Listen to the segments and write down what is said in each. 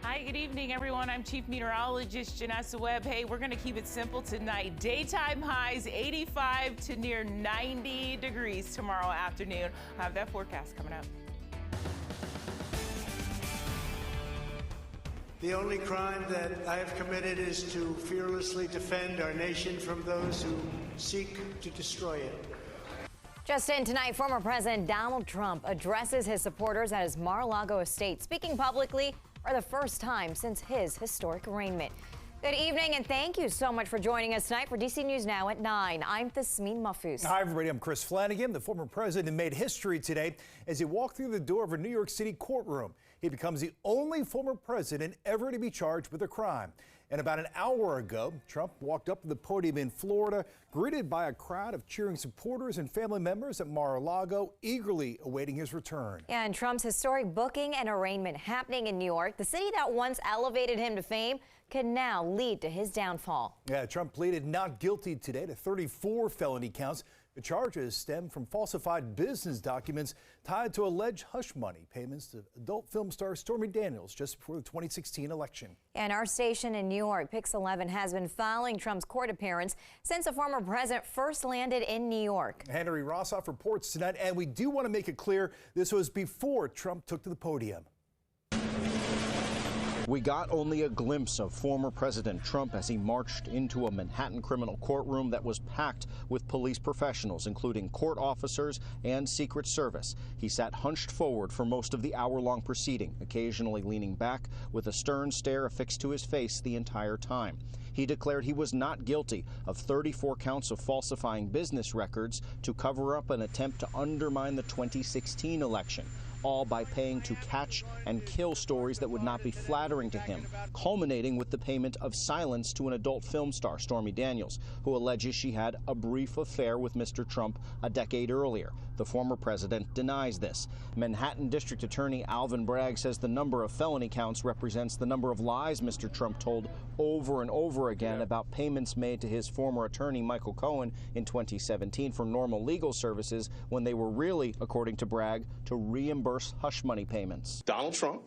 Hi, good evening, everyone. I'm Chief Meteorologist Janessa Webb. Hey, we're going to keep it simple tonight. Daytime highs 85 to near 90 degrees tomorrow afternoon. I have that forecast coming up. The only crime that I have committed is to fearlessly defend our nation from those who seek to destroy it. Just in tonight, former President Donald Trump addresses his supporters at his Mar-a-Lago estate, speaking publicly for the first time since his historic arraignment. Good evening, and thank you so much for joining us tonight for DC News Now at 9. I'm Thasmeen Mahfouz. Hi, everybody. I'm Chris Flanagan. The former president made history today as he walked through the door of a New York City courtroom. He becomes the only former president ever to be charged with a crime. And about an hour ago, Trump walked up to the podium in Florida, greeted by a crowd of cheering supporters and family members at Mar-a-Lago, eagerly awaiting his return. Yeah, and Trump's historic booking and arraignment happening in New York, the city that once elevated him to fame, could now lead to his downfall. Yeah, Trump pleaded not guilty today to 34 felony counts. The charges stem from falsified business documents tied to alleged hush money payments to adult film star Stormy Daniels just before the 2016 election. And our station in New York, Pix 11, has been following Trump's court appearance since the former president first landed in New York. Henry Rossoff reports tonight, and we do want to make it clear this was before Trump took to the podium. We got only a glimpse of former President Trump as he marched into a Manhattan criminal courtroom that was packed with police professionals, including court officers and Secret Service. He sat hunched forward for most of the hour-long proceeding, occasionally leaning back with a stern stare affixed to his face the entire time. He declared he was not guilty of 34 counts of falsifying business records to cover up an attempt to undermine the 2016 election, all by paying to catch and kill stories that would not be flattering to him, culminating with the payment of silence to an adult film star, Stormy Daniels, who alleges she had a brief affair with Mr. Trump a decade earlier. The former president denies this. Manhattan District Attorney Alvin Bragg says the number of felony counts represents the number of lies Mr. Trump told over and over again about payments made to his former attorney, Michael Cohen, in 2017 for normal legal services when they were really, according to Bragg, to reimburse hush money payments. Donald Trump,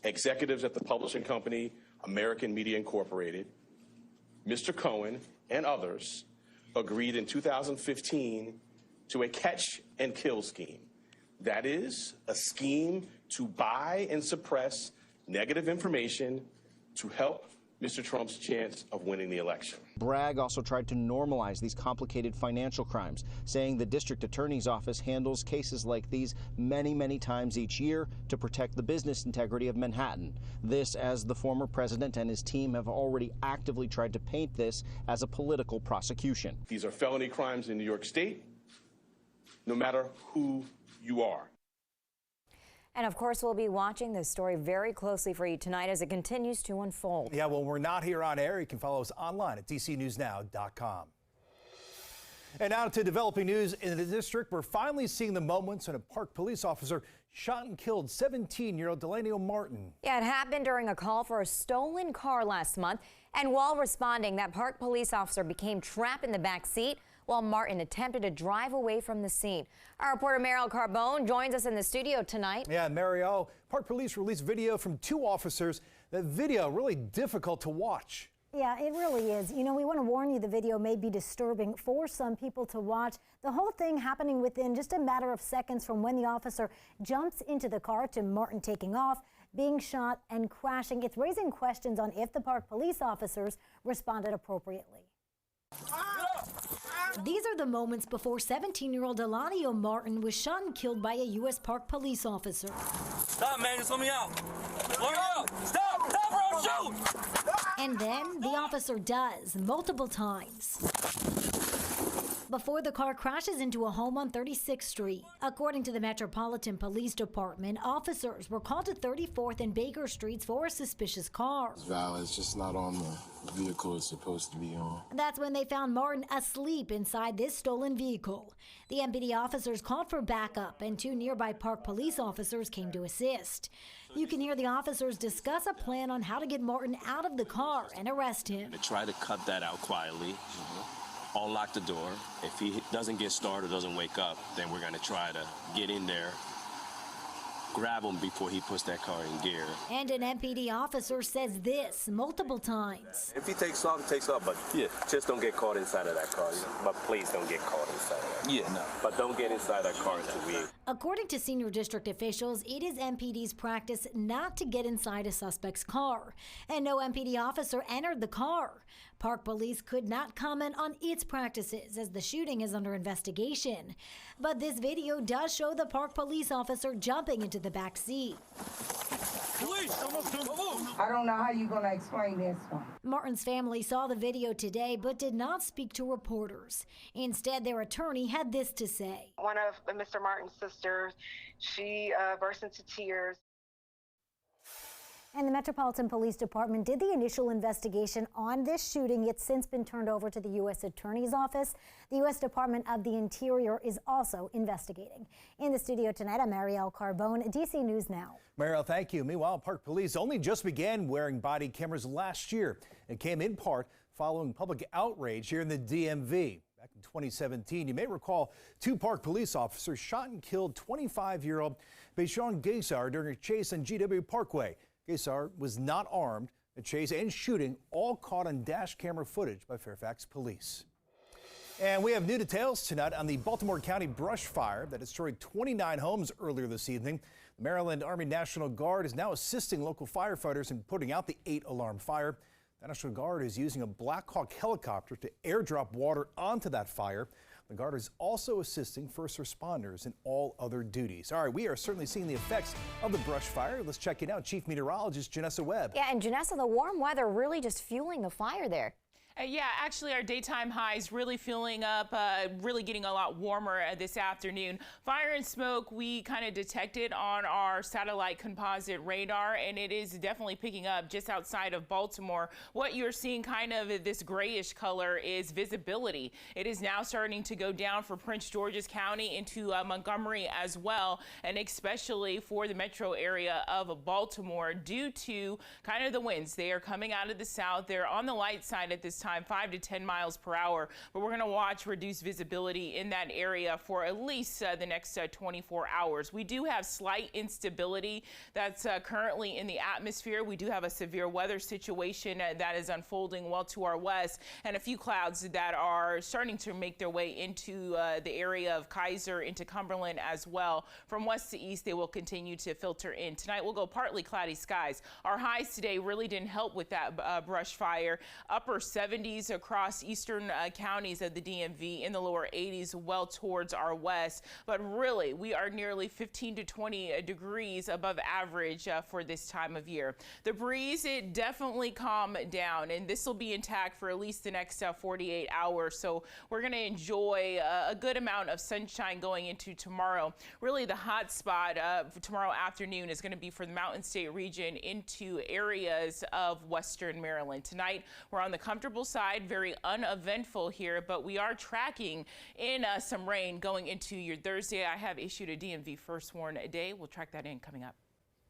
executives at the publishing company American Media Incorporated, Mr. Cohen, and others agreed in 2015 to a catch and kill scheme. That is, a scheme to buy and suppress negative information to help Mr. Trump's chance of winning the election. Bragg also tried to normalize these complicated financial crimes, saying the district attorney's office handles cases like these many, many times each year to protect the business integrity of Manhattan. This, as the former president and his team have already actively tried to paint this as a political prosecution. These are felony crimes in New York State, no matter who you are. And of course, we'll be watching this story very closely for you tonight as it continues to unfold. Yeah, well, we're not here on air. You can follow us online at DCNewsNow.com. And now to developing news in the district. We're finally seeing the moments when a Park police officer shot and killed 17-year-old Delaney Martin. Yeah, it happened during a call for a stolen car last month. And while responding, that Park police officer became trapped in the back seat while Martin attempted to drive away from the scene. Our reporter Mariel Carbone joins us in the studio tonight. Yeah, Mariel, Park Police released video from 2 officers. That video really difficult to watch. Yeah, it really is. You know, we want to warn you the video may be disturbing for some people to watch. The whole thing happening within just a matter of seconds from when the officer jumps into the car to Martin taking off, being shot and crashing. It's raising questions on if the Park police officers responded appropriately. These are the moments before 17-year-old Delaney Martin was shot and killed by a U.S. Park police officer. Stop, man, just let me out. Let me out. Stop, bro, shoot. And then the officer does, multiple times, before the car crashes into a home on 36th Street. According to the Metropolitan Police Department, officers were called to 34th and Baker Streets for a suspicious car. It's just not on the vehicle it's supposed to be on. That's when they found Martin asleep inside this stolen vehicle. The MPD officers called for backup, and 2 nearby Park police officers came to assist. You can hear the officers discuss a plan on how to get Martin out of the car and arrest him. To try to cut that out quietly. Unlock the door. If he doesn't get started, doesn't wake up, then we're going to try to get in there grab him before he puts that car in gear. And an MPD officer says this multiple times. If he takes off, he takes off, but yeah, just don't get caught inside of that car. But please don't get caught inside of that. Yeah, no. But don't get inside that car until we. According to senior district officials, it is MPD's practice not to get inside a suspect's car, and no MPD officer entered the car. Park Police could not comment on its practices as the shooting is under investigation. But this video does show the Park Police officer jumping into the back seat. I don't know how you're going to explain this one. Martin's family saw the video today but did not speak to reporters. Instead, their attorney had this to say. One of Mr. Martin's sisters, she burst into tears. And the Metropolitan Police Department did the initial investigation on this shooting. It's since been turned over to the U.S. Attorney's Office. The U.S. Department of the Interior is also investigating. In the studio tonight, I'm Marielle Carbone, DC News Now. Marielle, thank you. Meanwhile, Park Police only just began wearing body cameras last year. It came in part following public outrage here in the DMV. Back in 2017, you may recall 2 Park police officers shot and killed 25-year-old Baishan Gaysar during a chase on GW Parkway. Gaysar was not armed. The chase and shooting all caught on dash camera footage by Fairfax police. And we have new details tonight on the Baltimore County brush fire that destroyed 29 homes earlier this evening. The Maryland Army National Guard is now assisting local firefighters in putting out the 8-alarm fire. The National Guard is using a Black Hawk helicopter to airdrop water onto that fire. The Guard is also assisting first responders in all other duties. All right, we are certainly seeing the effects of the brush fire. Let's check it out. Chief Meteorologist Janessa Webb. Yeah, and Janessa, the warm weather really just fueling the fire there. Yeah, actually our daytime highs really fueling up, really getting a lot warmer this afternoon. Fire and smoke we kind of detected on our satellite composite radar, and it is definitely picking up just outside of Baltimore. What you're seeing kind of this grayish color is visibility. It is now starting to go down for Prince George's County into Montgomery as well, and especially for the metro area of Baltimore due to kind of the winds. They are coming out of the south. They're on the light side at this time, 5 to 10 miles per hour, but we're going to watch reduced visibility in that area for at least the next 24 hours. We do have slight instability that's currently in the atmosphere. We do have a severe weather situation that is unfolding well to our west, and a few clouds that are starting to make their way into the area of Kaiser, into Cumberland as well. From west to east, they will continue to filter in. Tonight we'll go partly cloudy skies. Our highs today really didn't help with that brush fire. Upper 70s across eastern counties of the DMV, in the lower 80s well towards our west, but really we are nearly 15 to 20 degrees above average for this time of year. The breeze, it definitely calmed down, and this will be intact for at least the next 48 hours, so we're going to enjoy a good amount of sunshine going into tomorrow. Really the hot spot for tomorrow afternoon is going to be for the Mountain State region into areas of western Maryland. Tonight we're on the comfortable side, very uneventful here, but we are tracking in some rain going into your Thursday. I have issued a DMV first warn day. We'll track that in coming up.